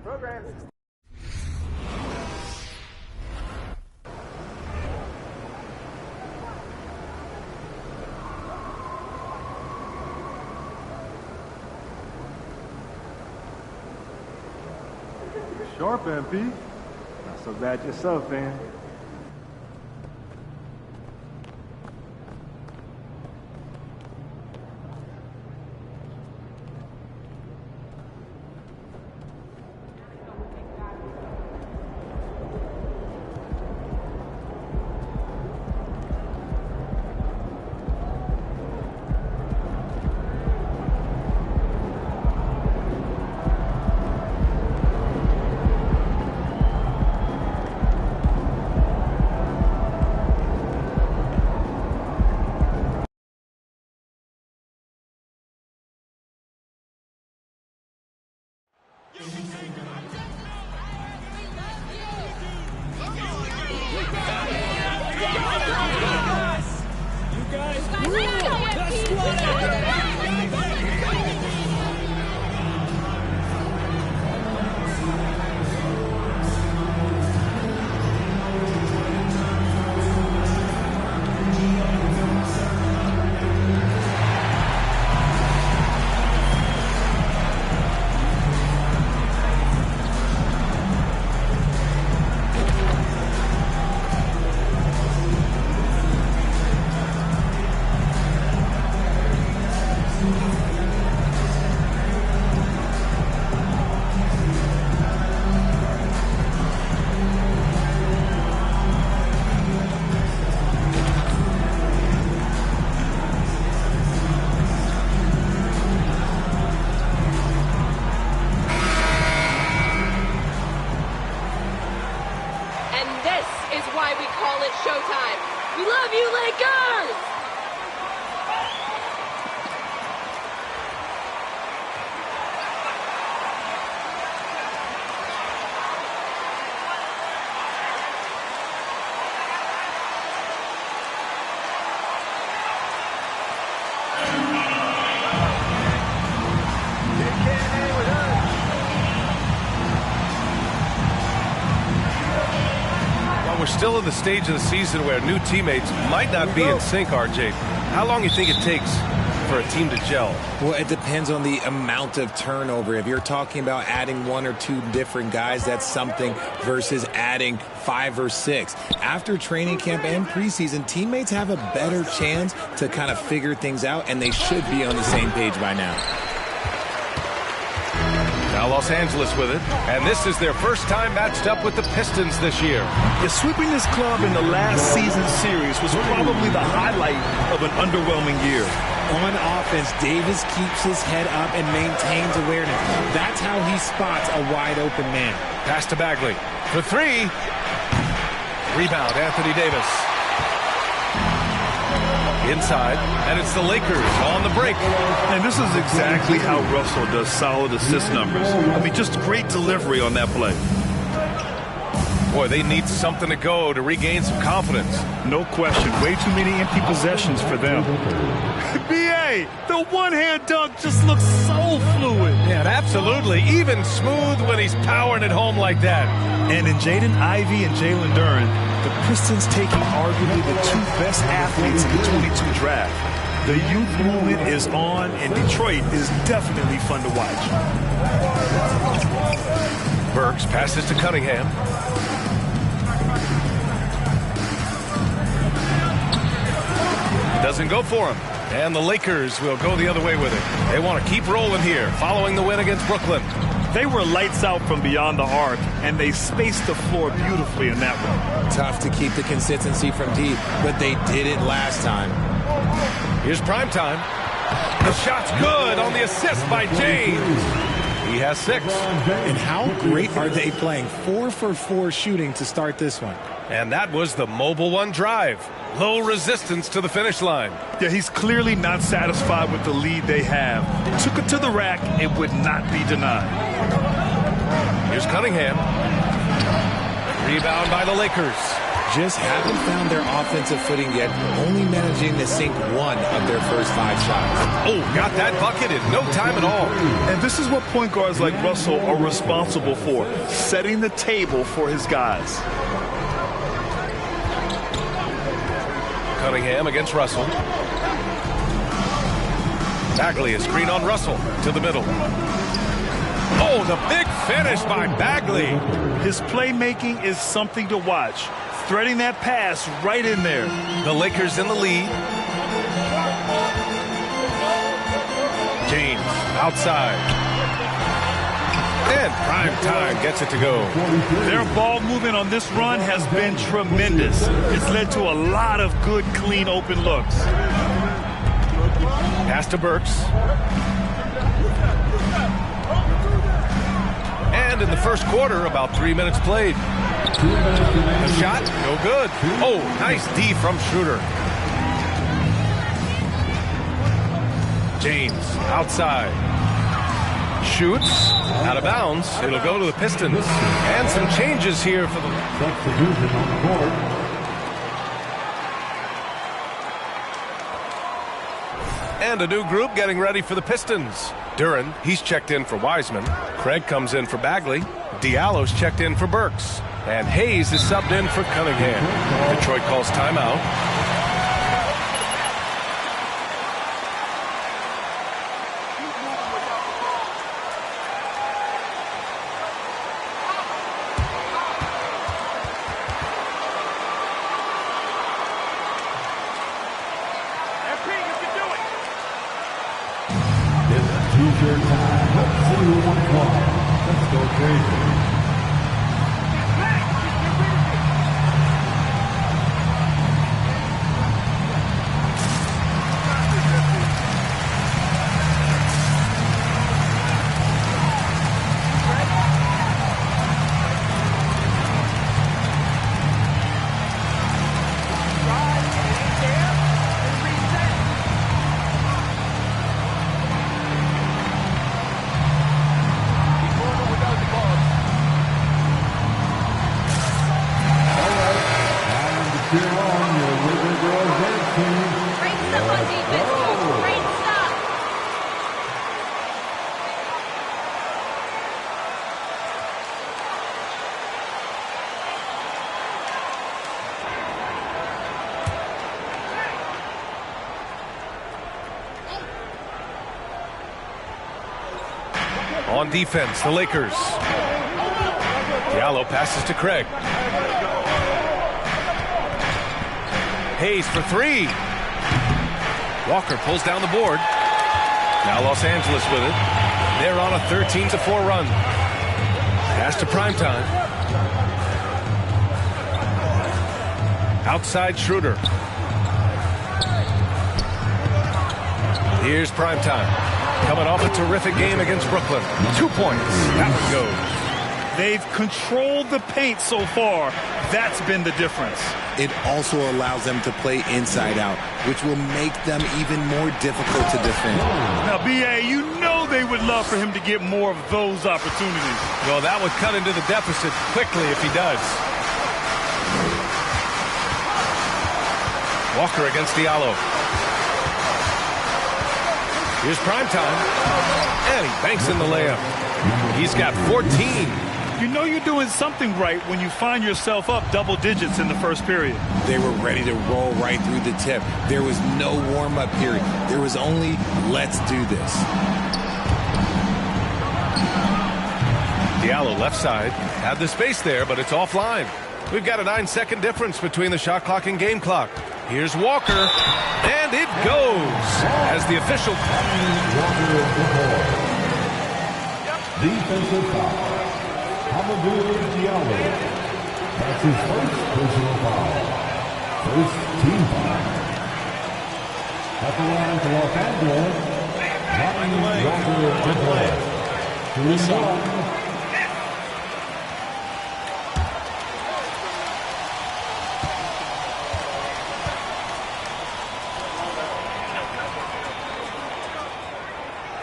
Program. Sharp, MP. Not so bad yourself, man. Showtime. We love you, Lakers! We're still in the stage of the season where new teammates might not be in sync, RJ. How long do you think it takes for a team to gel? Well, it depends on the amount of turnover. If you're talking about adding one or two different guys, that's something, versus adding 5 or 6. After training camp and preseason, teammates have a better chance to kind of figure things out, and they should be on the same page by now. Now Los Angeles with it, and this is their first time matched up with the Pistons this year. Yeah, sweeping this club in the last season's series was probably the highlight of an underwhelming year. On offense, Davis keeps his head up and maintains awareness. That's how he spots a wide-open man. Pass to Bagley for 3. Rebound, Anthony Davis. Inside, and it's the Lakers on the break. And this is exactly how Russell does solid assist numbers. I mean, just great delivery on that play. Boy, they need something to go to regain some confidence. No question. Way too many empty possessions for them. B.A., the one-hand dunk just looks so fluid. Yeah, absolutely. Even smooth when he's powering it home like that. And in Jaden Ivey and Jalen Duren, the Pistons taking arguably the 2 best athletes in the 22 draft. The youth movement is on, and Detroit is definitely fun to watch. Burks passes to Cunningham. Doesn't go for him. And the Lakers will go the other way with it. They want to keep rolling here, following the win against Brooklyn. They were lights out from beyond the arc, and they spaced the floor beautifully in that one. Tough to keep the consistency from deep, but they did it last time. Here's prime time. The shot's good on the assist by James. He has 6. And how great are they playing? 4 for 4 shooting to start this one. And that was the Mobile One drive. Low resistance to the finish line. Yeah, he's clearly not satisfied with the lead they have. Took it to the rack. It would not be denied. Here's Cunningham. Rebound by the Lakers. just haven't found their offensive footing yet, only managing to sink one of their first 5 shots. Oh, got that bucket in no time at all. And this is what point guards like Russell are responsible for, setting the table for his guys. Cunningham against Russell. Bagley is screen on Russell to the middle. Oh, the big finish by Bagley. His playmaking is something to watch. Threading that pass right in there. The Lakers in the lead. James outside. And Prime Time gets it to go. Their ball movement on this run has been tremendous. It's led to a lot of good, clean, open looks. Pass to Burks. And in the first quarter, about 3 minutes played. The shot, no good. Oh, nice D from Schroeder. James outside. Shoots. Out of bounds. It'll go to the Pistons. And some changes here for the... Substitution on the board. And a new group getting ready for the Pistons. Duren, he's checked in for Wiseman. Craig comes in for Bagley. Diallo's checked in for Burks. And Hayes is subbed in for Cunningham. Detroit calls timeout. T-shirt time. Let's see who won the ball. Let's go crazy. On defense, the Lakers. Diallo passes to Craig. Hayes for 3. Walker pulls down the board. Now Los Angeles with it. They're on a 13-4 run. Pass to Primetime. Outside Schroeder. Here's Primetime. Coming off a terrific game against Brooklyn. 2 points. That one goes. They've controlled the paint so far. That's been the difference. It also allows them to play inside out, which will make them even more difficult to defend. Now, B.A., you know they would love for him to get more of those opportunities. Well, that would cut into the deficit quickly if he does. Walker against Diallo. Here's Primetime. And he banks in the layup. He's got 14. You know you're doing something right when you find yourself up double digits in the first period. They were ready to roll right through the tip. There was no warm-up period. There was only, let's do this. Diallo left side. Had the space there, but it's offline. We've got a 9-second difference between the shot clock and game clock. Here's Walker, and it goes as the official. Defensive foul. Hamidou Diallo. That's his first personal foul. First team foul. At the line for Los Angeles, Walker. 3-1.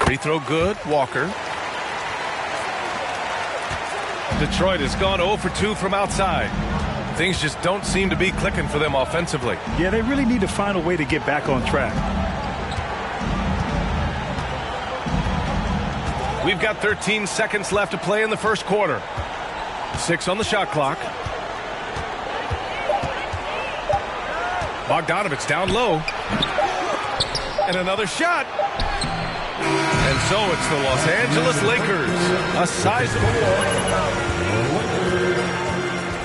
Free throw good, Walker. Detroit has gone 0 for 2 from outside. Things just don't seem to be clicking for them offensively. Yeah, they really need to find a way to get back on track. We've got 13 seconds left to play in the first quarter. 6 on the shot clock. Bogdanovich down low. And another shot. And so it's the Los Angeles Lakers. A sizable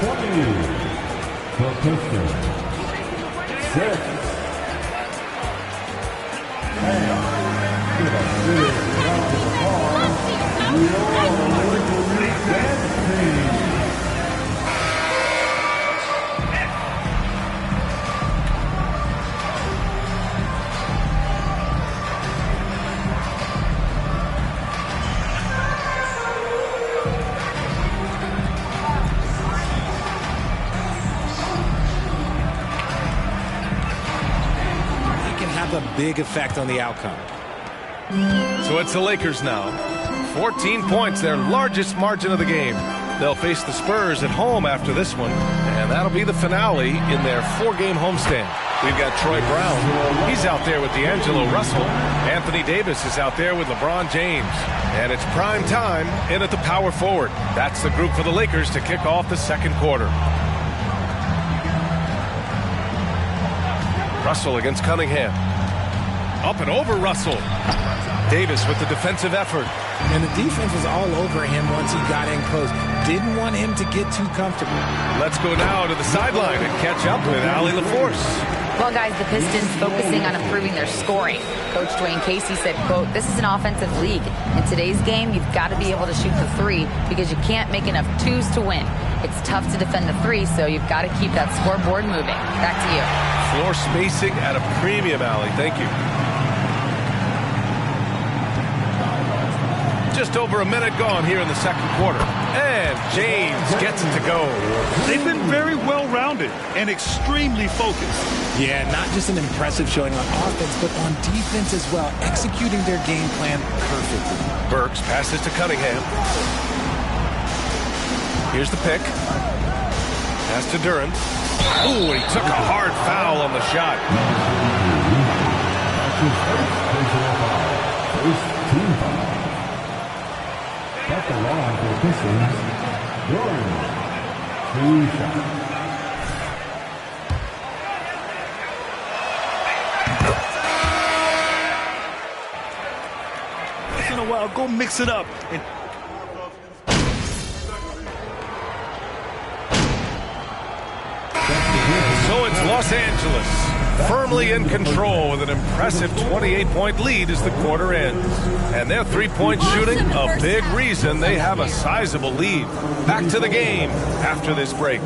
20. The Pistons. 6. And with a big round of applause, your Lakers dance team. A big effect on the outcome. So it's the Lakers now. 14 points, their largest margin of the game. They'll face the Spurs at home after this one, and that'll be the finale in their 4-game homestand. We've got Troy Brown. He's out there with D'Angelo Russell. Anthony Davis is out there with LeBron James. And it's prime time in at the power forward. That's the group for the Lakers to kick off the second quarter. Russell against Cunningham. Up and over Russell. Davis with the defensive effort. And the defense was all over him once he got in close. Didn't want him to get too comfortable. Let's go now to the sideline and catch up with Allie LaForce. Well, guys, the Pistons focusing on improving their scoring. Coach Dwayne Casey said, quote, "This is an offensive league. In today's game, you've got to be able to shoot the three because you can't make enough twos to win. It's tough to defend the three, so you've got to keep that scoreboard moving." Back to you. Floor spacing at a premium, Allie. Thank you. Just over a minute gone here in the second quarter. And James gets it to go. They've been very well-rounded and extremely focused. Yeah, not just an impressive showing on offense, but on defense as well, executing their game plan perfectly. Burks passes to Cunningham. Here's the pick. Pass to Duren. Ooh, he took a hard foul on the shot. At the line for the Pistons, Duren. 2 shots. Once in a while, go mix it up. And so it's Los Angeles, firmly in control with an impressive 28-point lead as the quarter ends. And their three-point shooting, a big reason they have a sizable lead. Back to the game after this break.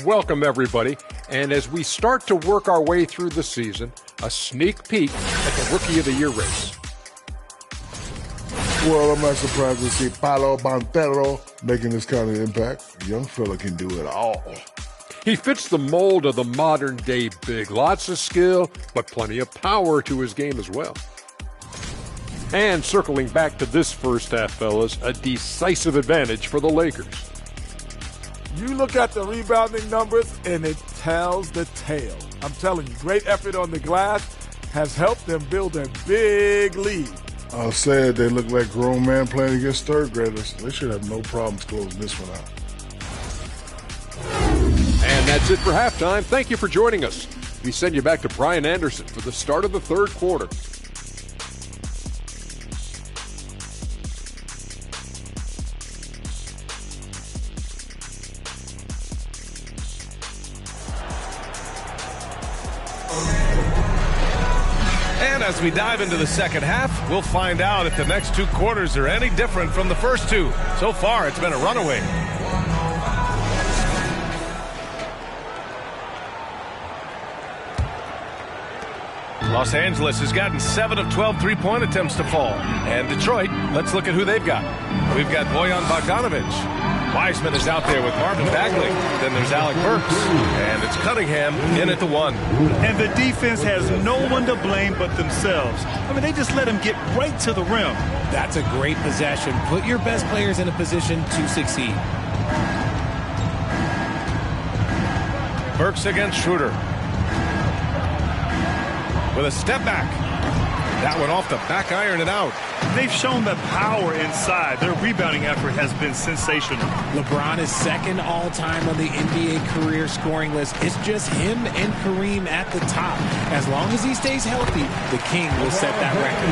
Welcome, everybody. And as we start to work our way through the season, a sneak peek at the Rookie of the Year race. Well, I'm not surprised to see Paolo Banchero making this kind of impact. The young fella can do it all. He fits the mold of the modern-day big. Lots of skill, but plenty of power to his game as well. And circling back to this first half, fellas, a decisive advantage for the Lakers. You look at the rebounding numbers, and it tells the tale. I'm telling you, great effort on the glass has helped them build a big lead. I'll say it, they look like grown men playing against third graders. They should have no problems closing this one out. And that's it for halftime. Thank you for joining us. We send you back to Brian Anderson for the start of the third quarter. And as we dive into the second half, we'll find out if the next two quarters are any different from the first two. So far, it's been a runaway. Los Angeles has gotten 7 of 12 three-point attempts to fall. And Detroit, let's look at who they've got. We've got Bojan Bogdanovic. Wiseman is out there with Marvin Bagley. Then there's Alec Burks. And it's Cunningham in at the 1. And the defense has no one to blame but themselves. I mean, they just let him get right to the rim. That's a great possession. Put your best players in a position to succeed. Burks against Schroeder. With a step back. That one off the back iron and out. They've shown the power inside. Their rebounding effort has been sensational. LeBron is second all-time on the NBA career scoring list. It's just him and Kareem at the top. As long as he stays healthy, the King will set that record.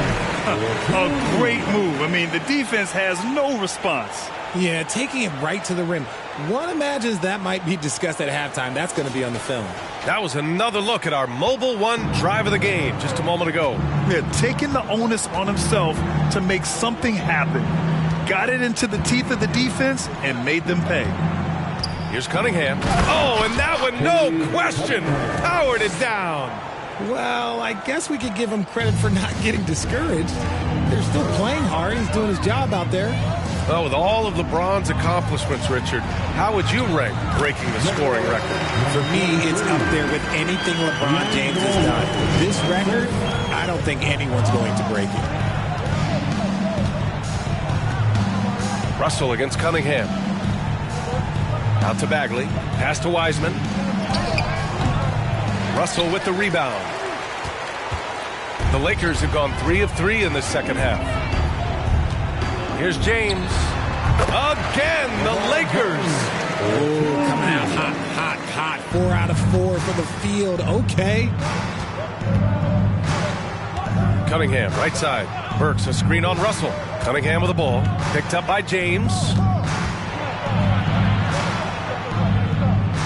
A great move. I mean, the defense has no response. Yeah, taking it right to the rim. One imagines that might be discussed at halftime. That's going to be on the film. That was another look at our Mobile One drive of the game just a moment ago. Yeah, taking the onus on himself to make something happen. Got it into the teeth of the defense and made them pay. Here's Cunningham. Oh, and that one, no question, powered it down. Well, I guess we could give him credit for not getting discouraged. They're still playing hard. He's doing his job out there. Well, with all of LeBron's accomplishments, Richard, how would you rank breaking the scoring record? For me, it's up there with anything LeBron James has done. This record, I don't think anyone's going to break it. Russell against Cunningham. Out to Bagley. Pass to Wiseman. Russell with the rebound. The Lakers have gone 3 of 3 in this second half. Here's James. Again, the Lakers. Oh, coming out hot, hot, hot. 4 out of 4 for the field. Okay. Cunningham, right side. Burks, a screen on Russell. Cunningham with the ball. Picked up by James.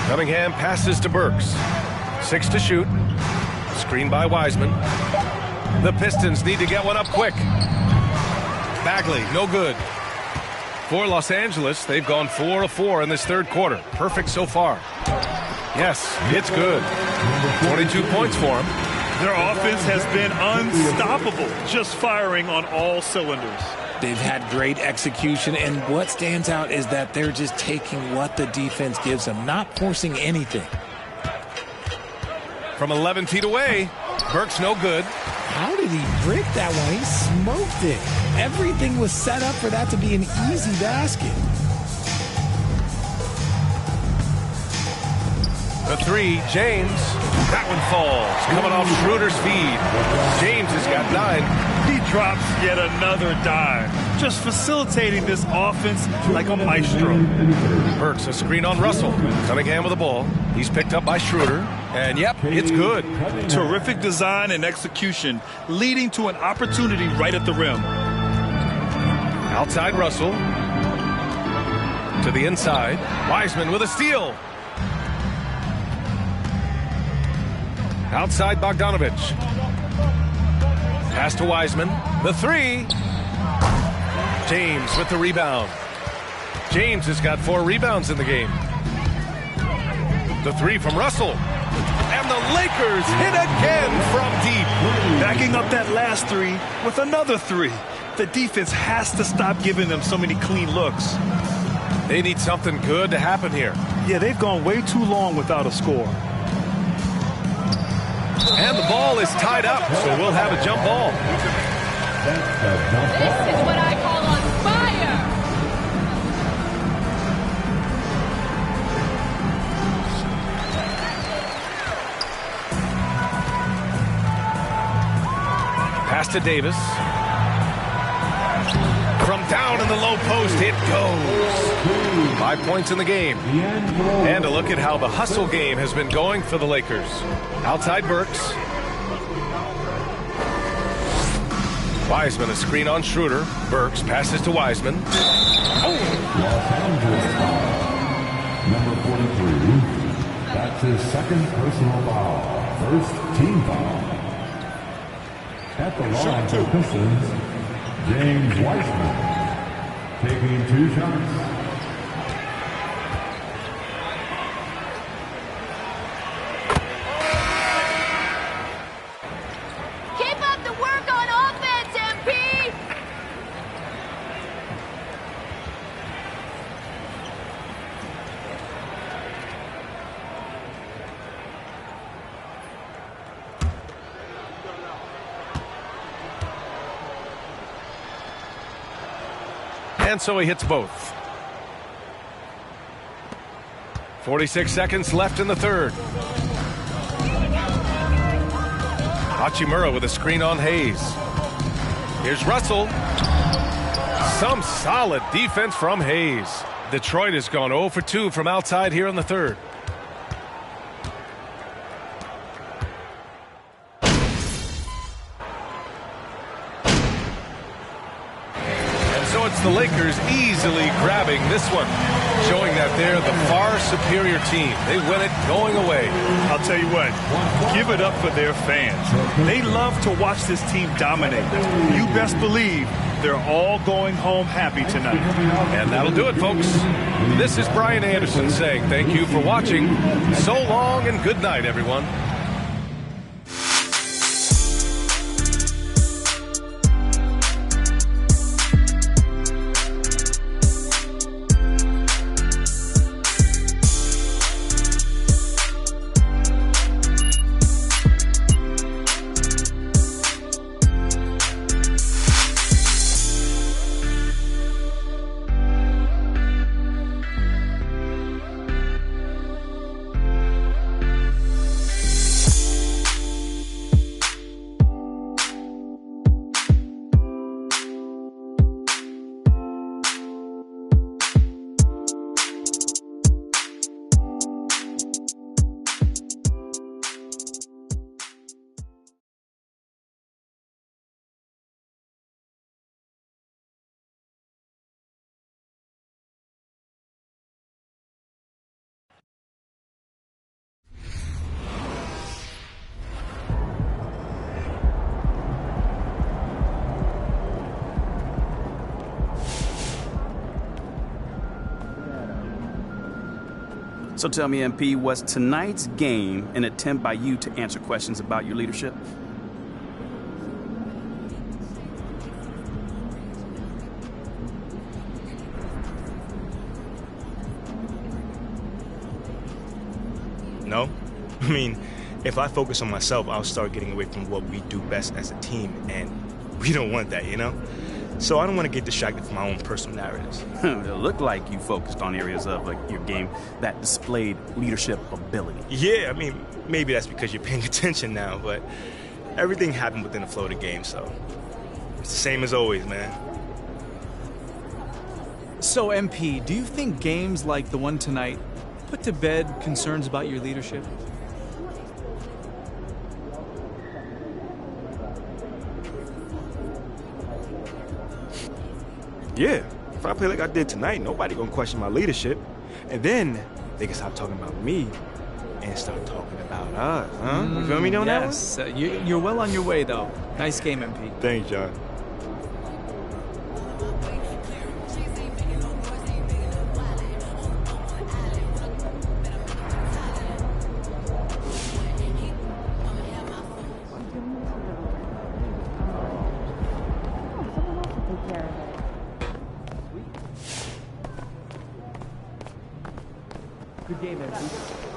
Cunningham passes to Burks. 6 to shoot. Screen by Wiseman. The Pistons need to get one up quick. Bagley, no good. For Los Angeles, they've gone 4 of 4 in this third quarter. Perfect so far. Yes, it's good. 22 points for them. Their offense has been unstoppable, just firing on all cylinders. They've had great execution, and what stands out is that they're just taking what the defense gives them, not forcing anything. From 11 feet away, Burks no good. How did he break that one? He smoked it. Everything was set up for that to be an easy basket. The 3, James. That one falls. Coming off Schroeder's feed. James has got 9. He drops yet another dime. Just facilitating this offense like a maestro. Burks, a screen on Russell. Cunningham with the ball. He's picked up by Schroeder. And yep, it's good. Terrific design and execution, leading to an opportunity right at the rim. Outside Russell. To the inside. Wiseman with a steal. Outside Bogdanovic. Pass to Wiseman. The 3. James with the rebound. James has got 4 rebounds in the game. The 3 from Russell. And the Lakers hit again from deep. Backing up that last 3 with another 3. The defense has to stop giving them so many clean looks. They need something good to happen here. Yeah, they've gone way too long without a score. And the ball is tied up, so we'll have a jump ball. This is what I call on fire! Pass to Davis. From down in the low post, it goes. 5 points in the game. And a look at how the hustle game has been going for the Lakers. Outside Burks. Wiseman, a screen on Schroeder. Burks passes to Wiseman. Los Angeles foul. Number 43. That's his second personal foul. First team foul. At the line for Pistons, James Wiseman taking 2 shots. Keep up the work on offense, MP! And so he hits both. 46 seconds left in the third. Hachimura with a screen on Hayes. Here's Russell. Some solid defense from Hayes. Detroit has gone 0 for 2 from outside here in the third. So it's the Lakers easily grabbing this one, showing that they're the far superior team. They win it going away. I'll tell you what, give it up for their fans. They love to watch this team dominate. You best believe they're all going home happy tonight. And that'll do it, folks. This is Brian Anderson saying thank you for watching. So long and good night, everyone. So tell me, MP, was tonight's game an attempt by you to answer questions about your leadership? No. I mean, if I focus on myself, I'll start getting away from what we do best as a team, and we don't want that, you know? So I don't want to get distracted from my own personal narratives. It looked like you focused on areas of your game that displayed leadership ability. Yeah, I mean, maybe that's because you're paying attention now, but everything happened within the flow of the game, so it's the same as always, man. So, MP, do you think games like the one tonight put to bed concerns about your leadership? Yeah, if I play like I did tonight, nobody gonna question my leadership. And then they can stop talking about me and start talking about us, huh? You feel me on that one? Yes, you're well on your way, though. Nice game, MP. Thanks, John. Good game, MP.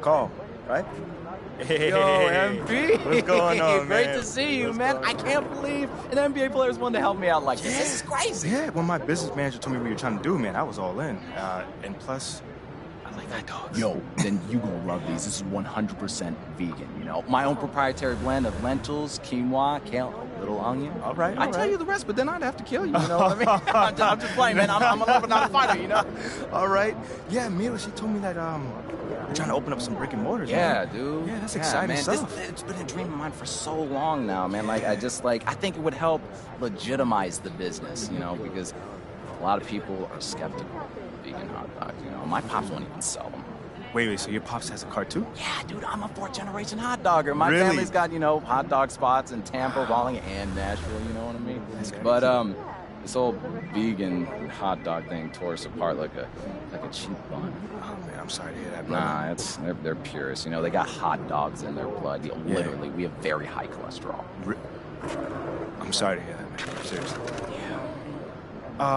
Call, right? Hey, Yo, MP. What's going on, Great man? to see you, man. I can't believe an NBA player is willing to help me out like this. This is crazy. Yeah, when my business manager told me what you were trying to do, man, I was all in. And plus, I like hot dogs. Yo, then you gonna love these. This is 100% vegan, you know. My own proprietary blend of lentils, quinoa, kale, little onion. All right, I tell you the rest, but then I'd have to kill you, you know what I mean? I'm just playing, man. I'm a lover, not a fighter, you know? all right. Yeah, Mila, she told me that we're trying to open up some brick and mortars. Yeah, man. dude. Yeah, that's exciting man. stuff. It's been a dream of mine for so long now, man. Like, I think it would help legitimize the business, you know, because a lot of people are skeptical of vegan hot dogs, you know. My pops won't even sell them. Wait, so your pops has a car too? Yeah, dude, I'm a fourth-generation hot dogger. My Really? family's got, you know, hot dog spots in Tampa, Raleigh, and Nashville, you know what I mean? But, this whole vegan hot dog thing tore us apart like a cheap bun. Oh, man, I'm sorry to hear that, brother. Nah, they're purists. You know, they got hot dogs in their blood. Literally, we have very high cholesterol. I'm sorry to hear that, man. Seriously. Yeah.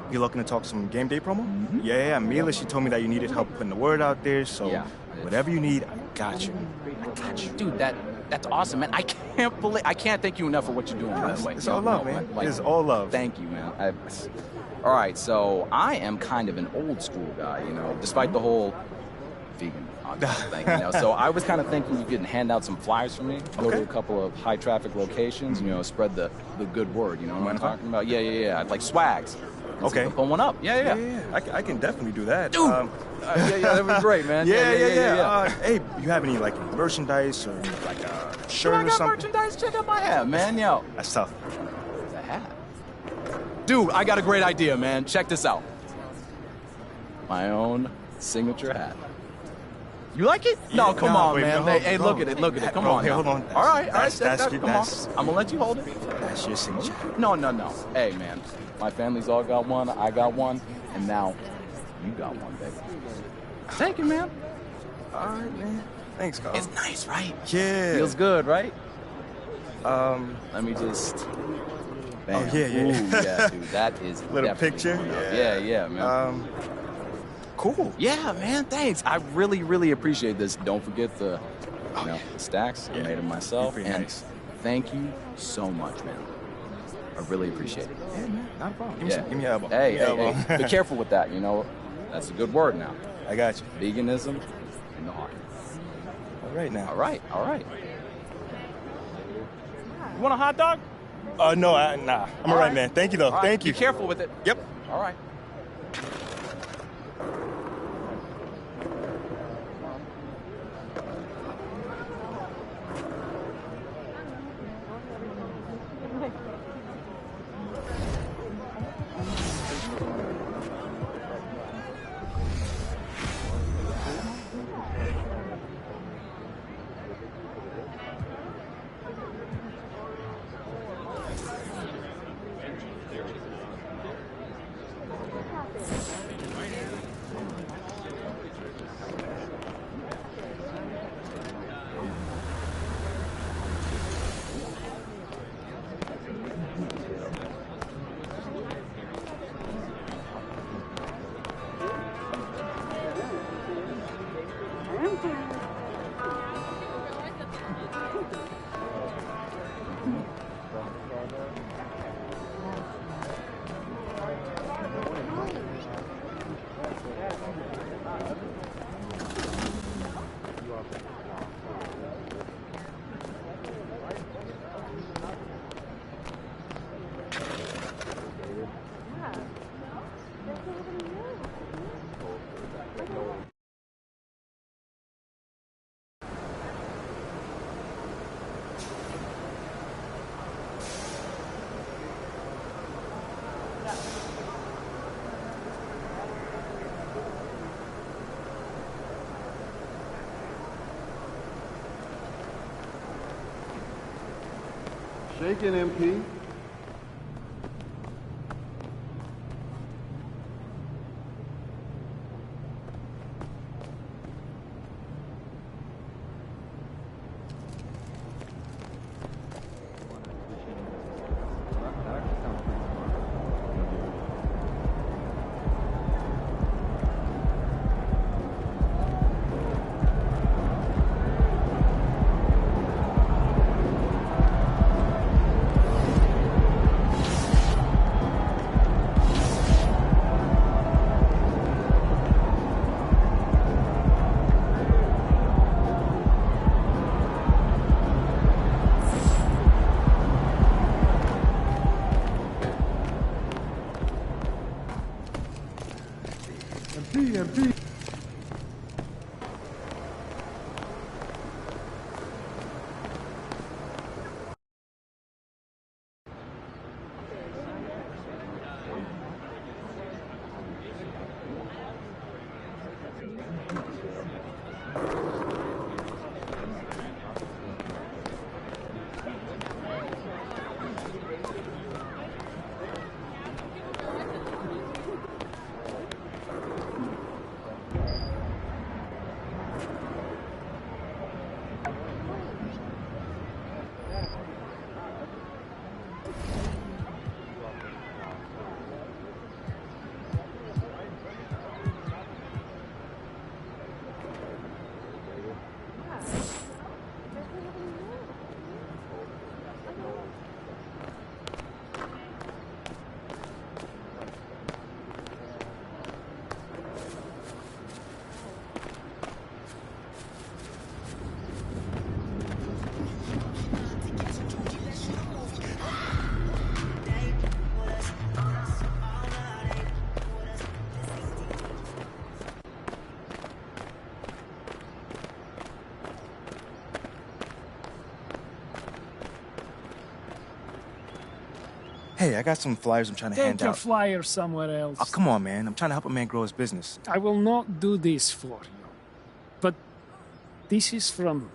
You're looking to talk some game day promo? Mm-hmm. Yeah, Mila, she told me that you needed help putting the word out there, so whatever you need, I got you. Dude, that's awesome, man. I can't thank you enough for what you're doing, by the way. It's all love, man. It's all love. Thank you, man. All right, so I am kind of an old school guy, you know, despite the whole vegan hot dog thing, you know. So I was kind of thinking you could hand out some flyers for me, go to a couple of high traffic locations, you know, spread the good word, you know what I'm talking about? Yeah. I'd like swags. Okay. Put one up. Yeah. I can definitely do that. Dude! That would be great, man. Yeah. Hey, you have any, like, merchandise or, like, a shirt I or got something? merchandise. Check out my hat, man. Yo. That's tough. It's a hat. Dude, I got a great idea, man. Check this out. My own signature hat. You like it? No, come on, man. Hey, look at it. Come on. Hey, hold on. All right. Come on. I'm gonna let you hold it. That's your signature. No. Hey, man. My family's all got one. I got one, and now you got one, baby. Thank you, man. All right, man. Thanks, Carl. It's nice, right? Yeah. Feels good, right? Let me just. Bam. Oh, yeah. Ooh, yeah, dude. That is little picture. Yeah, man. Cool. Yeah, man. Thanks. I really appreciate this. Don't forget the stacks. I made them myself. And nice. Thank you so much, man. I really appreciate it. Yeah, man. Not a problem. Give me your elbow. Hey. Be careful with that, you know. That's a good word now. I got you. Veganism in the heart. All right now. All right. You want a hot dog? No, nah. I'm all right, man. Thank you, though. Right. Thank you. Be careful with it. Yep. All right. Shaking, MP. MP. Hey, I got some flyers I'm trying to hand Take your out. flyer somewhere else. Oh, come on, man. I'm trying to help a man grow his business. I will not do this for you. But this is from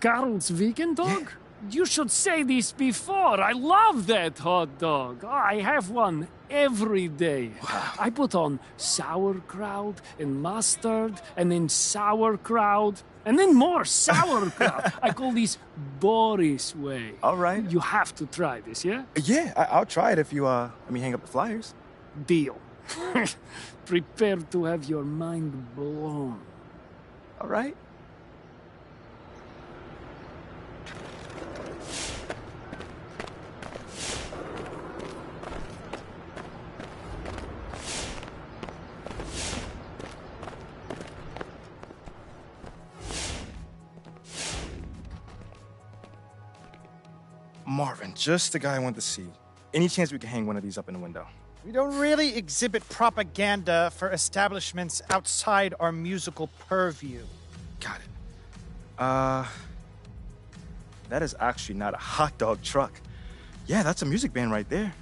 Carl's Vegan Dog? You should say this before. I love that hot dog. Oh, I have one every day. Wow. I put on sauerkraut and mustard and then sauerkraut and then more sauerkraut. I call this Boris way. All right. You have to try this, yeah? Yeah, I'll try it if you, let me hang up the flyers. Deal. Prepare to have your mind blown. All right. Marvin, just the guy I want to see. Any chance we can hang one of these up in the window? We don't really exhibit propaganda for establishments outside our musical purview. Got it. That is actually not a hot dog truck. Yeah, that's a music band right there.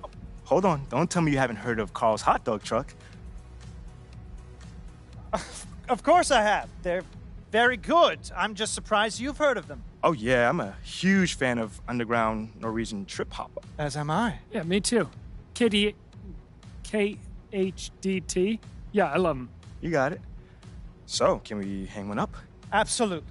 Oh, hold on. Don't tell me you haven't heard of Carl's hot dog truck. Of course I have. They're very good. I'm just surprised you've heard of them. Oh, yeah, I'm a huge fan of underground Norwegian trip hop. As am I. Yeah, me too. KHDT. Yeah, I love them. You got it. So, can we hang one up? Absolutely.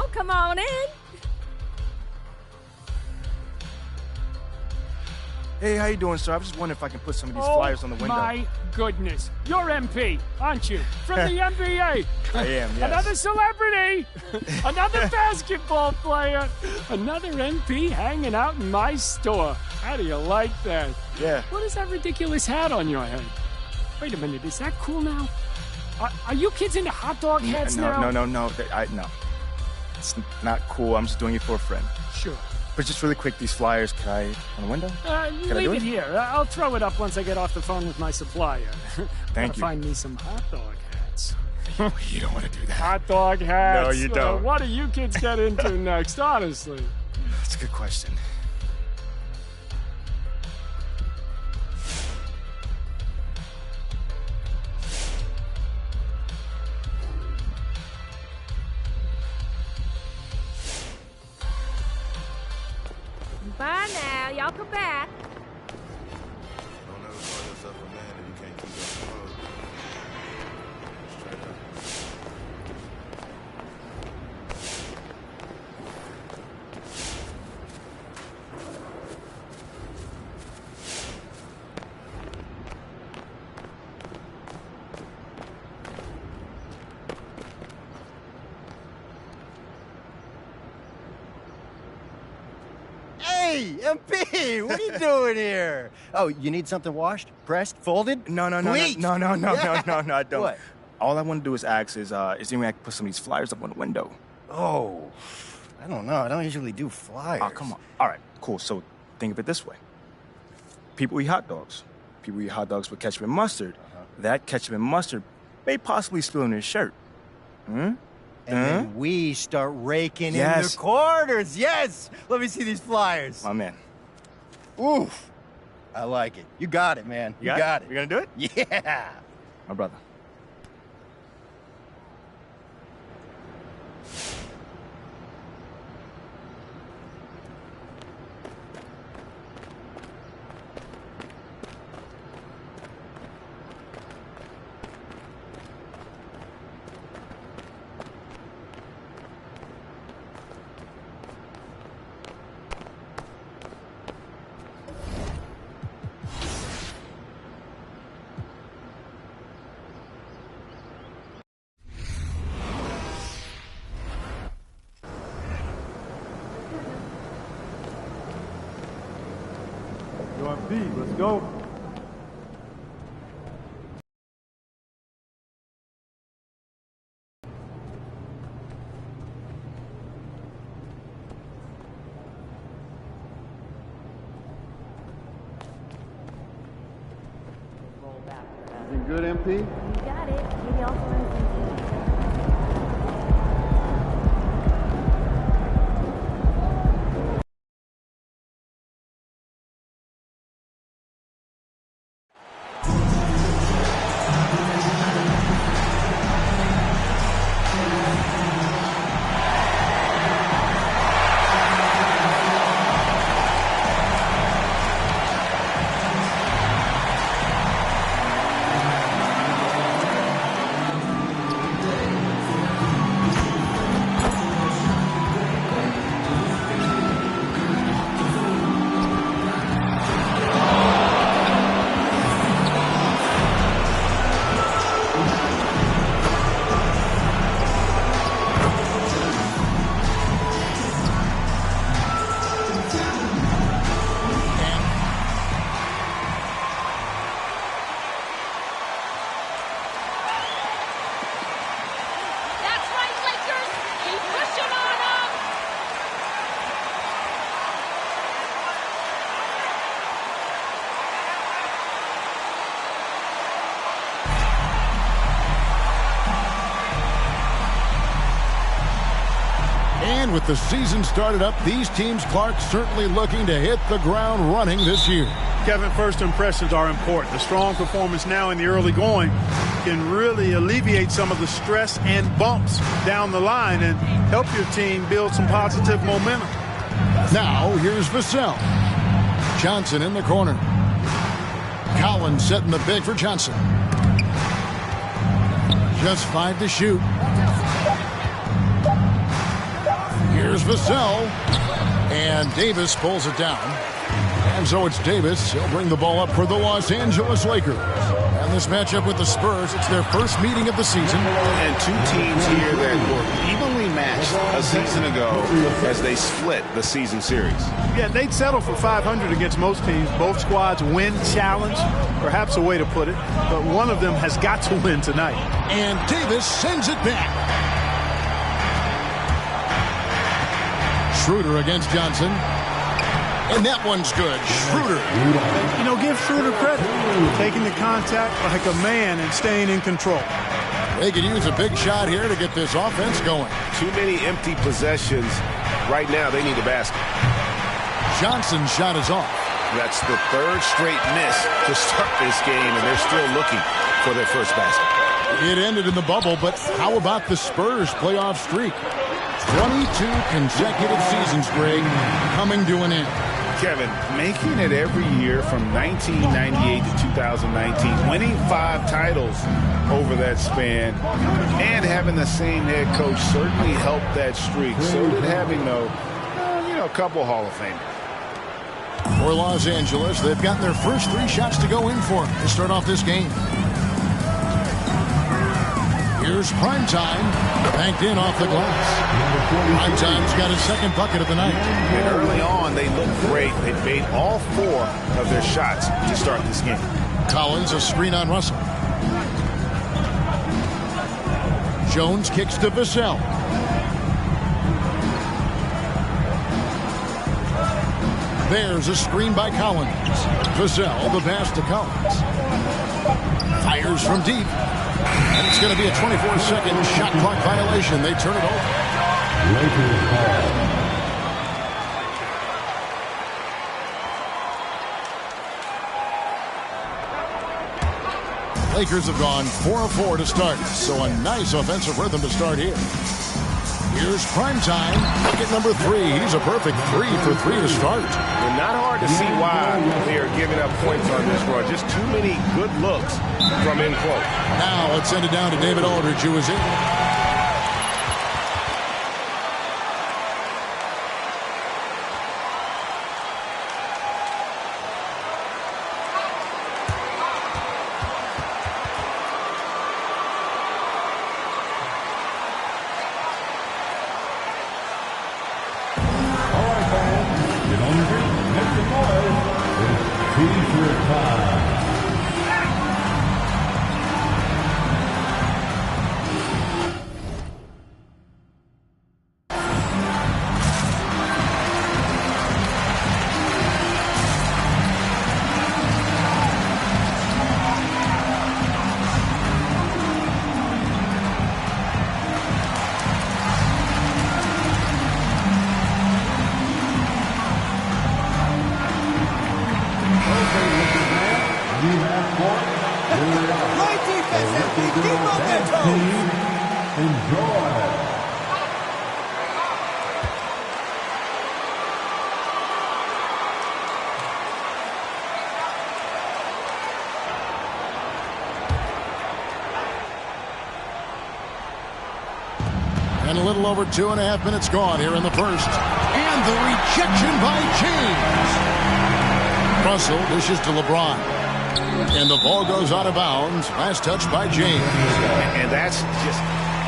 Oh, come on in. Hey, how you doing, sir? I was just wondering if I can put some of these flyers on the window. My goodness. You're MP, aren't you? From the NBA. I am, yes. Another celebrity. Another basketball player. Another MP hanging out in my store. How do you like that? Yeah. What is that ridiculous hat on your head? Wait a minute, is that cool now? Are you kids into hot dog hats now? No. No. It's not cool. I'm just doing it for a friend. Sure. But just really quick, these flyers, can I on the window? Leave it here. I'll throw it up once I get off the phone with my supplier. Thank you. Find me some hot dog hats. You don't want to do that. Hot dog hats. No, you don't. What do you kids get into next, honestly? That's a good question. Bye now. Y'all come back. Don't ever call yourself a man if you can't keep up the road. Straight up. Hey, MP, what are you doing here? Oh, you need something washed, pressed, folded? No, Bleached? no, I don't. What? All I want to do is ask is there any way I can put some of these flyers up on the window? Oh, I don't know. I don't usually do flyers. Oh, come on. All right, cool. So think of it this way. People eat hot dogs. People eat hot dogs with ketchup and mustard. That ketchup and mustard may possibly spill in their shirt. And then we start raking in Yes. the corners. Yes! Let me see these flyers. My man. Oof. I like it. You got it, man. You got it. You gonna do it? Yeah. My brother. Yo, MP, let's go. Everything good, MP? You got it. Maybe I'll run some That's right, Lakers. Keep pushing on them. And with the season started up, these teams, Clark, certainly looking to hit the ground running this year. Kevin, first impressions are important. A strong performance now in the early going can really alleviate some of the stress and bumps down the line and help your team build some positive momentum. Now, here's Vassell. Johnson in the corner. Collins setting the big for Johnson. Just 5 to shoot. Here's Vassell. And Davis pulls it down. And so it's Davis. He'll bring the ball up for the Los Angeles Lakers. And this matchup with the Spurs, it's their first meeting of the season. And two teams here that were evenly matched a season ago as they split the season series. Yeah, they'd settle for 500 against most teams. Both squads win challenge, perhaps a way to put it. But one of them has got to win tonight. And Davis sends it back. Schroeder against Johnson. And that one's good. Schroeder. You know, give Schroeder credit. Taking the contact like a man and staying in control. They could use a big shot here to get this offense going. Too many empty possessions. Right now, they need a basket. Johnson's shot is off. That's the third straight miss to start this game, and they're still looking for their first basket. It ended in the bubble, but how about the Spurs playoff streak? 22 consecutive seasons, Greg, coming to an end. Kevin, making it every year from 1998 to 2019, winning 5 titles over that span, and having the same head coach certainly helped that streak. So did having, a couple Hall of Famers. For Los Angeles, they've gotten their first 3 shots to go in for to start off this game. Here's Primetime, banked in off the glass. Primetime's got his second bucket of the night. And early on, they looked great. They made all 4 of their shots to start this game. Collins, a screen on Russell. Jones kicks to Vassell. There's a screen by Collins. Vassell, the pass to Collins. Fires from deep. And it's going to be a 24-second shot clock violation. They turn it over. Lakers have gone 4 of 4 to start, so a nice offensive rhythm to start here. Here's Primetime, bucket number 3. He's a perfect 3 for 3 to start. And not hard to see why they are giving up points on this run. Just too many good looks from in close. Now let's send it down to David Aldridge, who is in. And a little over 2.5 minutes gone here in the first. And the rejection by James. Russell dishes to LeBron. And the ball goes out of bounds. Last touch by James. And that's just...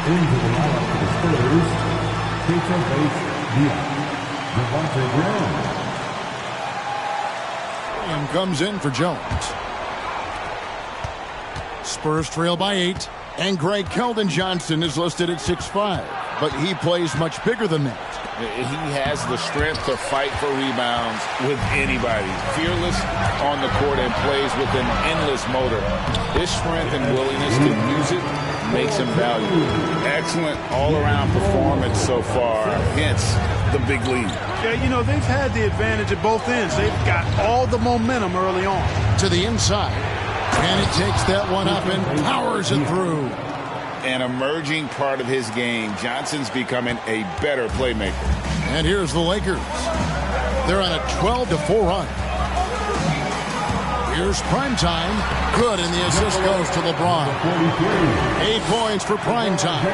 Into the lineup for the Spurs, Peter Bates Diop. Devontae Graham. And comes in for Jones. Spurs trail by 8. And Greg Keldon Johnson is listed at 6'5", but he plays much bigger than that. He has the strength to fight for rebounds with anybody. Fearless on the court and plays with an endless motor. His strength and willingness to use it makes him valuable. Excellent all-around performance so far, hence the big lead. Yeah, you know, they've had the advantage at both ends. They've got all the momentum early on. To the inside. And he takes that one up and powers it through. An emerging part of his game. Johnson's becoming a better playmaker. And here's the Lakers. They're on a 12-4 run. Here's Primetime. Good, and the assist goes to LeBron. 8 points for Primetime.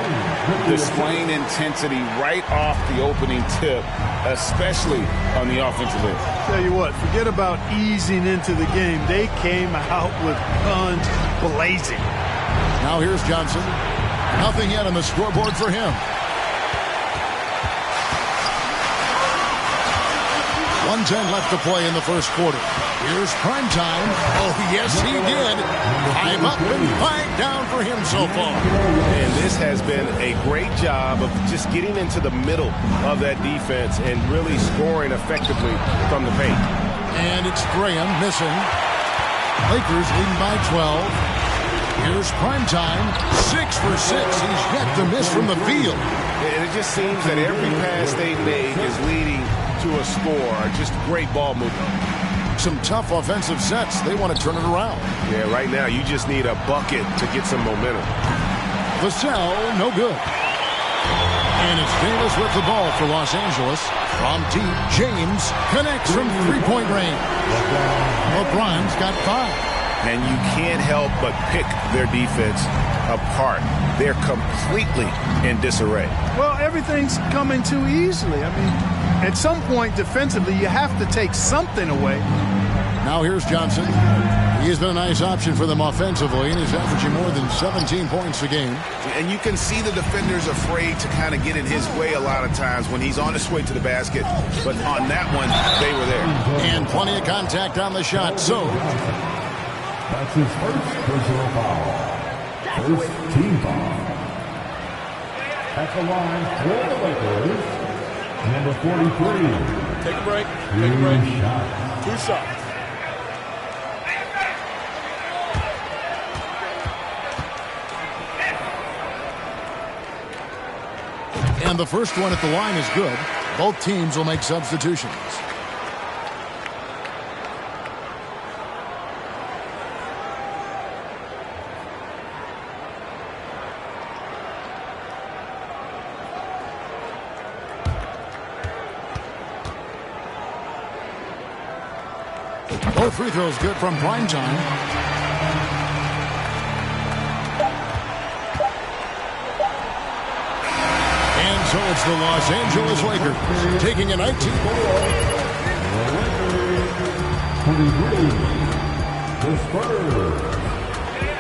Displaying intensity right off the opening tip, especially on the offensive end. Tell you what, forget about easing into the game. They came out with guns blazing. Now here's Johnson. Nothing yet on the scoreboard for him. 1:10 left to play in the first quarter. Here's Primetime. Oh, yes, he did. 5 up and 5 down for him so far. And this has been a great job of just getting into the middle of that defense and really scoring effectively from the paint. And it's Graham missing. Lakers leading by 12. Here's Primetime. 6 for 6. He's yet to miss from the field. And it just seems that every pass they make is leading to a score. Just great ball movement. Some tough offensive sets. They want to turn it around. Yeah, right now you just need a bucket to get some momentum. Vassell, no good. And it's Davis with the ball for Los Angeles. From deep, James connects from three-point range. LeBron's got 5. And you can't help but pick their defense apart. They're completely in disarray. Well, everything's coming too easily. I mean, at some point defensively, you have to take something away. Now here's Johnson. He has been a nice option for them offensively, and he's averaging more than 17 points a game. And you can see the defenders afraid to kind of get in his way a lot of times when he's on his way to the basket. But on that one, they were there. And plenty of contact on the shot. So that's his first personal foul. First team foul. At the line for the Lakers, number 43. Take a break. Take a break. Shots. 2 shots. And the first one at the line is good. Both teams will make substitutions. Both free throws good from Primetime. And so it's the Los Angeles Lakers taking a 19-point lead. The Spurs.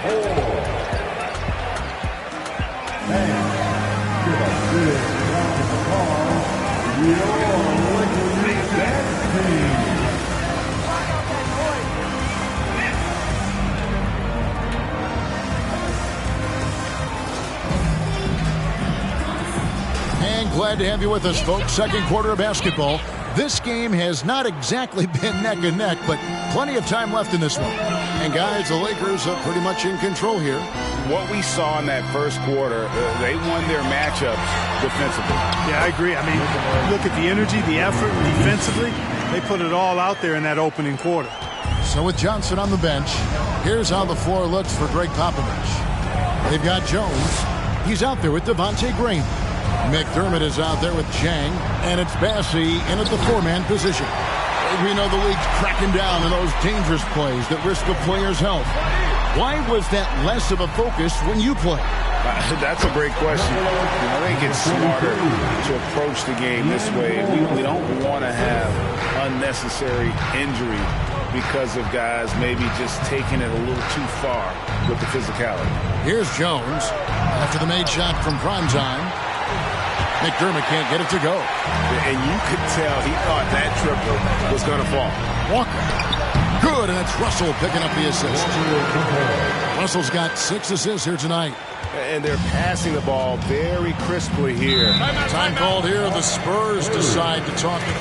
4. And give a big round of applause. Your Lakers dance team. Glad to have you with us, folks. Second quarter of basketball. This game has not exactly been neck and neck, but plenty of time left in this one. And guys, the Lakers are pretty much in control here. What we saw in that first quarter, they won their matchups defensively. Yeah, I agree. I mean, look at the energy, the effort defensively. They put it all out there in that opening quarter. So with Johnson on the bench, here's how the floor looks for Greg Popovich. They've got Jones. He's out there with Devontae Graham. McDermott is out there with Chang, and it's Bassey in at the 4-man position. We know the league's cracking down on those dangerous plays that risk a player's health. Why was that less of a focus when you play? That's a great question. I think it's smarter to approach the game this way. We don't want to have unnecessary injury because of guys maybe just taking it a little too far with the physicality. Here's Jones after the made shot from Primetime. McDermott can't get it to go. And you could tell he thought that triple was going to fall. Walker. Good, and it's Russell picking up the assist. Russell's got 6 assists here tonight. And they're passing the ball very crisply here. Time called here. The Spurs decide to talk it.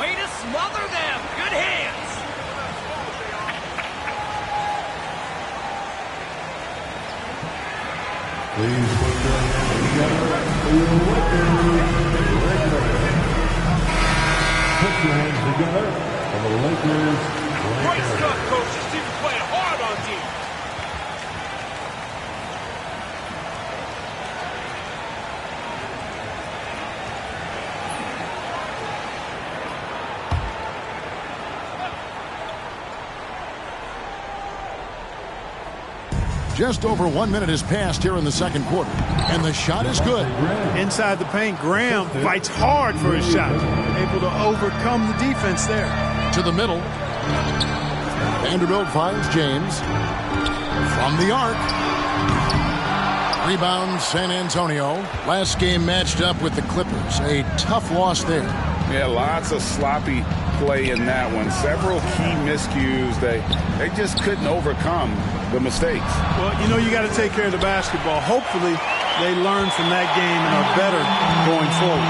Way to smother them. Good hands. Please put your hands together for your Lakers. Put your hands together for the Lakers. Great stuff, coach. This team is playing hard on deep. Just over 1 minute has passed here in the second quarter, and the shot is good. Inside the paint, Graham fights hard for his shot. Able to overcome the defense there. To the middle. Vanderbilt finds James. From the arc. Rebound, San Antonio. Last game matched up with the Clippers. A tough loss there. Yeah, lots of sloppy play in that one. Several key miscues. They just couldn't overcome the mistakes. Well, you know, you got to take care of the basketball. Hopefully, they learn from that game and are better going forward.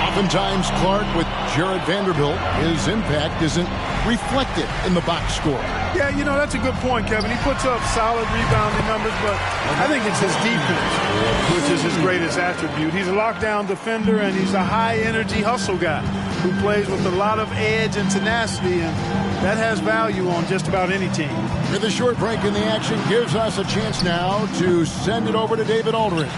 Oftentimes, Clark with Jared Vanderbilt, his impact isn't reflected in the box score. Yeah, you know, that's a good point, Kevin. He puts up solid rebounding numbers, but I think it's his defense, which is his greatest attribute. He's a lockdown defender, and he's a high-energy hustle guy who plays with a lot of edge and tenacity, and that has value on just about any team. With a short break in the action, gives us a chance now to send it over to David Aldridge.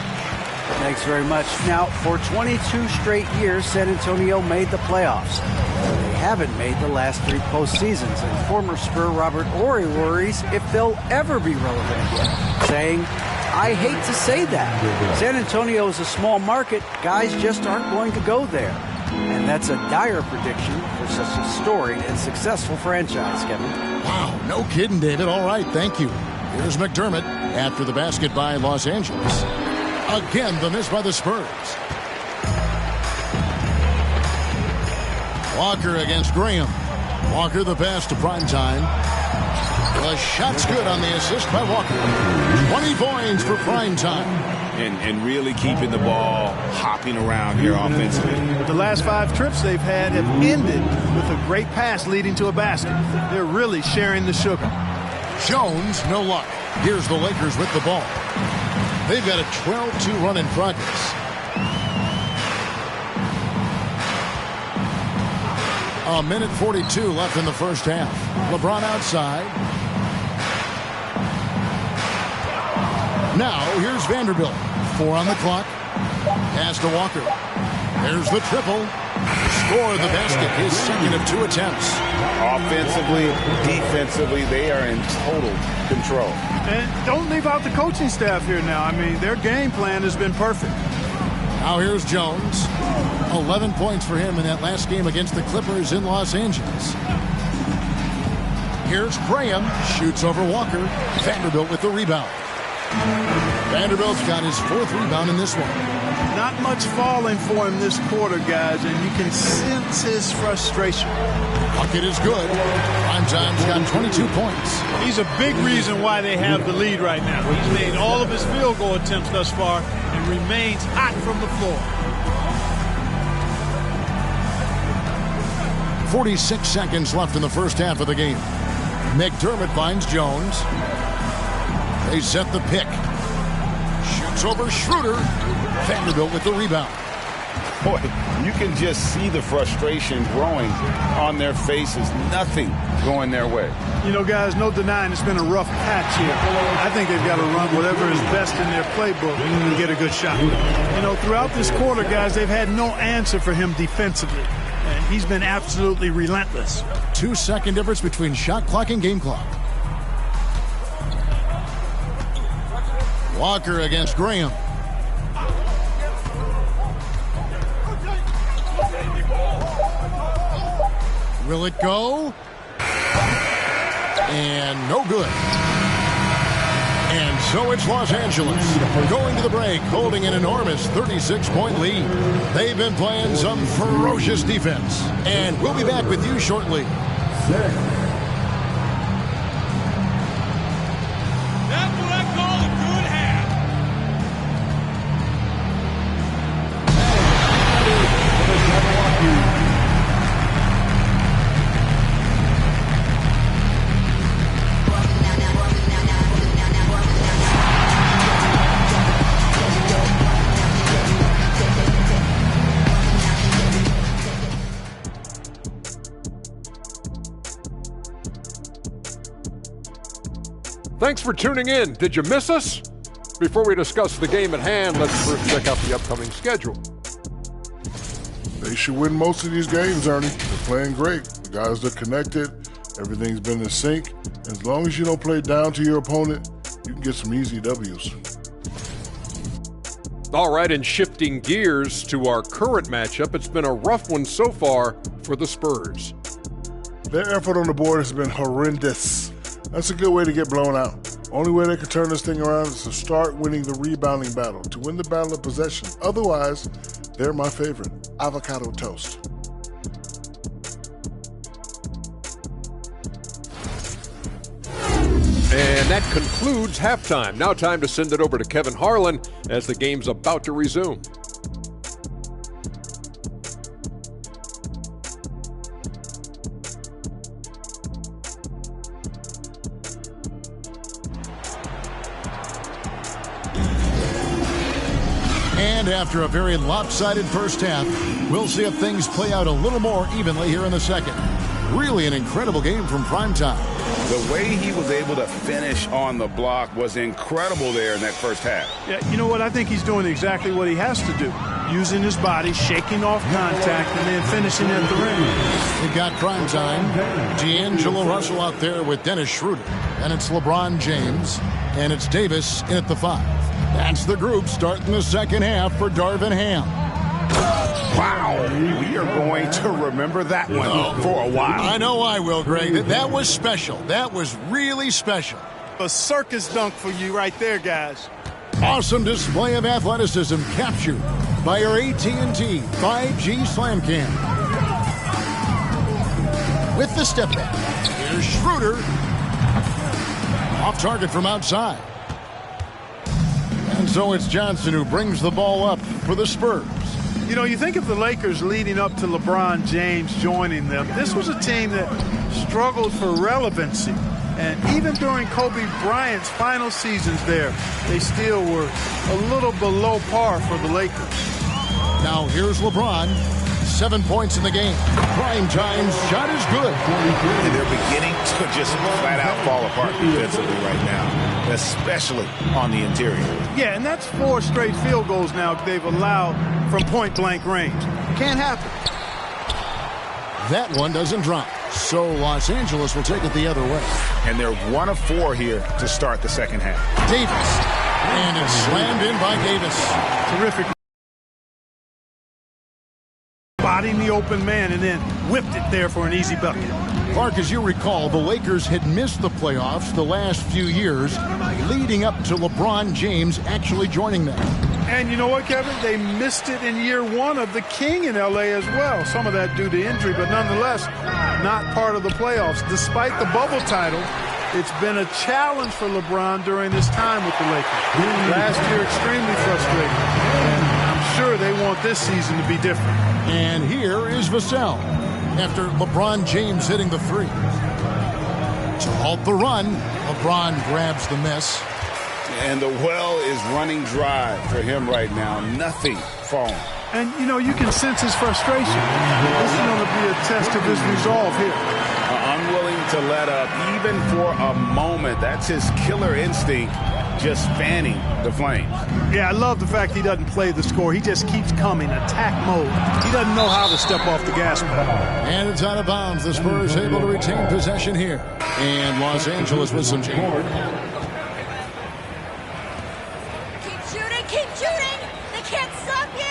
Thanks very much. Now, for 22 straight years, San Antonio made the playoffs. They haven't made the last 3 postseasons, and former Spur Robert Horry worries if they'll ever be relevant again, saying, I hate to say that. San Antonio is a small market. Guys just aren't going to go there. And that's a dire prediction for such a storied and successful franchise, Kevin. Wow, no kidding, David. All right, thank you. Here's McDermott after the basket by Los Angeles. Again, the miss by the Spurs. Walker against Graham. Walker the pass to Primetime. The shot's good on the assist by Walker. 20 points for Primetime. And really keeping the ball hopping around here offensively. The last 5 trips they've had have ended with a great pass leading to a basket. They're really sharing the sugar. Jones, no luck. Here's the Lakers with the ball. They've got a 12-2 run in progress. A minute 42 left in the first half. LeBron outside. Now, here's Vanderbilt. 4 on the clock. Pass to Walker. There's the triple. Score the basket. His second of 2 attempts. Offensively, defensively, they are in total control. And don't leave out the coaching staff here now. I mean, their game plan has been perfect. Now here's Jones. 11 points for him in that last game against the Clippers in Los Angeles. Here's Graham. Shoots over Walker. Vanderbilt with the rebound. Vanderbilt's got his 4th rebound in this one. Not much falling for him this quarter, guys, and you can sense his frustration. Bucket is good. Primetime's got 22 points. He's a big reason why they have the lead right now. He's made all of his field goal attempts thus far and remains hot from the floor. 46 seconds left in the first half of the game. McDermott finds Jones. They set the pick. Shoots over Schroeder. Vanderbilt with the rebound. Boy, you can just see the frustration growing on their faces. Nothing going their way. You know, guys, no denying it's been a rough patch here. I think they've got to run whatever is best in their playbook and get a good shot. You know, throughout this quarter, guys, they've had no answer for him defensively. And he's been absolutely relentless. 2-second difference between shot clock and game clock. Walker against Graham. Will it go? And no good. And so it's Los Angeles going to the break, holding an enormous 36-point lead. They've been playing some ferocious defense. And we'll be back with you shortly. That's what I call a good half. Thanks for tuning in. Did you miss us? Before we discuss the game at hand, let's first check out the upcoming schedule. They should win most of these games, Ernie. They're playing great. The guys are connected. Everything's been in sync. As long as you don't play down to your opponent, you can get some easy W's. All right, and shifting gears to our current matchup, it's been a rough one so far for the Spurs. Their effort on the board has been horrendous. That's a good way to get blown out. Only way they can turn this thing around is to start winning the rebounding battle, to win the battle of possession. Otherwise, they're my favorite, avocado toast. And that concludes halftime. Now time to send it over to Kevin Harlan as the game's about to resume. And after a very lopsided first half, we'll see if things play out a little more evenly here in the second. Really an incredible game from Primetime. The way he was able to finish on the block was incredible there in that first half. Yeah, you know what? I think he's doing exactly what he has to do. Using his body, shaking off contact, and then finishing at the rim. We've got Primetime. D'Angelo Russell out there with Dennis Schroeder. And it's LeBron James. And it's Davis in at the 5. That's the group starting the second half for Darvin Ham. Wow, we are going to remember that one for a while. I know I will, Greg. That was special. That was really special. A circus dunk for you right there, guys. Awesome display of athleticism captured by our AT&T 5G Slam Cam. With the step back, here's Schroeder. Off target from outside. And so it's Johnson who brings the ball up for the Spurs. You know, you think of the Lakers leading up to LeBron James joining them. This was a team that struggled for relevancy. And even during Kobe Bryant's final seasons there, they still were a little below par for the Lakers. Now here's LeBron. 7 points in the game. Primetime's shot is good. And they're beginning to just flat out fall apart defensively right now, especially on the interior. Yeah, and that's 4 straight field goals now they've allowed from point-blank range. Can't happen. That one doesn't drop. So Los Angeles will take it the other way. And they're 1 of 4 here to start the second half. Davis. And it's slammed in by Davis. Terrific. Spotting the open man and then whipped it there for an easy bucket. Clark, as you recall, the Lakers had missed the playoffs the last few years, leading up to LeBron James actually joining them. And you know what, Kevin? They missed it in year 1 of the King in L.A. as well. Some of that due to injury, but nonetheless, not part of the playoffs. Despite the bubble title, it's been a challenge for LeBron during this time with the Lakers. Last year, extremely frustrating. And I'm sure they want this season to be different. And here is Vassell after LeBron James hitting the 3. To halt the run, LeBron grabs the miss. And the well is running dry for him right now. Nothing falling. And, you know, you can sense his frustration. This is going to be a test of his resolve here. Unwilling to let up, even for a moment. That's his killer instinct, just fanning the flames. Yeah, I love the fact he doesn't play the score. He just keeps coming, attack mode. He doesn't know how to step off the gas pedal. And it's out of bounds. The Spurs able to retain possession here. And Los Angeles with some support. Keep shooting! They can't stop you!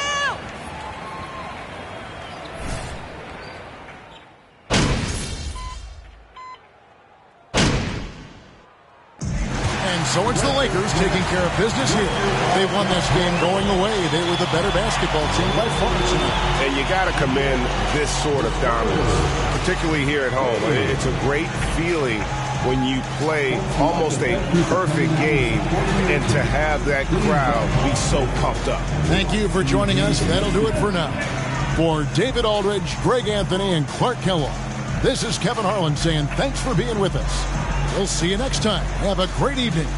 And so it's the Lakers taking care of business here. They won this game going away. They were the better basketball team by far tonight. And you got to commend this sort of dominance, particularly here at home. It's a great feeling when you play almost a perfect game and to have that crowd be so pumped up. Thank you for joining us. That'll do it for now. For David Aldridge, Greg Anthony, and Clark Kellogg, this is Kevin Harlan saying thanks for being with us. We'll see you next time. Have a great evening.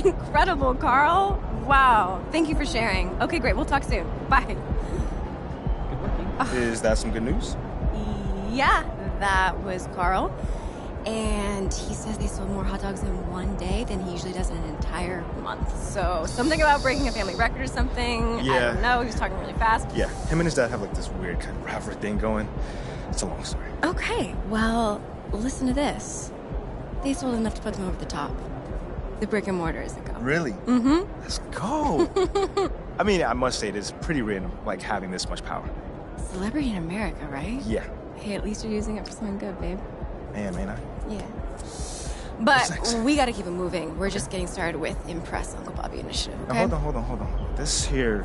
incredible, Carl. Wow. Thank you for sharing. Okay, great. We'll talk soon. Bye. Is that some good news? Yeah, that was Carl. And he says they sold more hot dogs in one day than he usually does in an entire month. So something about breaking a family record or something. Yeah. I don't know. He was talking really fast. Yeah, him and his dad have like this weird kind of rivalry thing going. It's a long story. Okay, well, listen to this. They sold enough to put them over the top. The brick and mortar isn't going. Really? Mm-hmm. Let's go. I mean, I must say, it is pretty random, like having this much power. Celebrity in America, right? Yeah. Hey, at least you're using it for something good, babe. Man, I. Yeah. But we gotta keep it moving. We're just getting started with Impress Uncle Bobby initiative, okay? Now, hold on. This here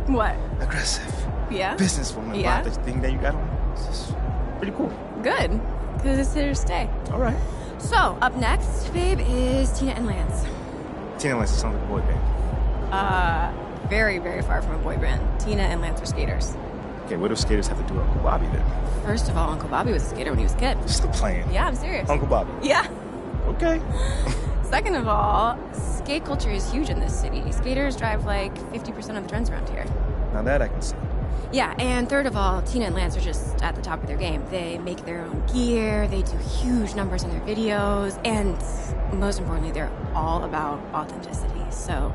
What? aggressive Yeah? businesswoman Yeah? vibe thing that you got on. This is pretty cool. Good. Because it's here to stay. All right. So, up next, babe, is Tina and Lance. Tina Lance sounds like a boy band. Very, very far from a boy band. Tina and Lance are skaters. Okay, what do skaters have to do with Uncle Bobby then? First of all, Uncle Bobby was a skater when he was a kid. Stop playing. Yeah, I'm serious. Uncle Bobby. Yeah. Okay. Second of all, skate culture is huge in this city. Skaters drive like 50% of the trends around here. Now that I can see. Yeah, and third of all, Tina and Lance are just at the top of their game. They make their own gear, they do huge numbers on their videos, and most importantly, they're all about authenticity. So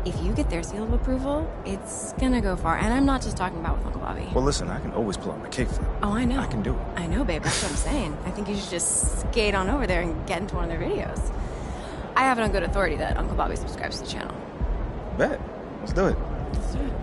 if you get their seal of approval, it's gonna go far. And I'm not just talking about with Uncle Bobby. Well, listen, I can always pull out my kickflip. Oh, I know. I can do it. I know, babe. That's what I'm saying. I think you should just skate on over there and get into one of their videos. I have it on good authority that Uncle Bobby subscribes to the channel. Bet. Let's do it. Let's do it.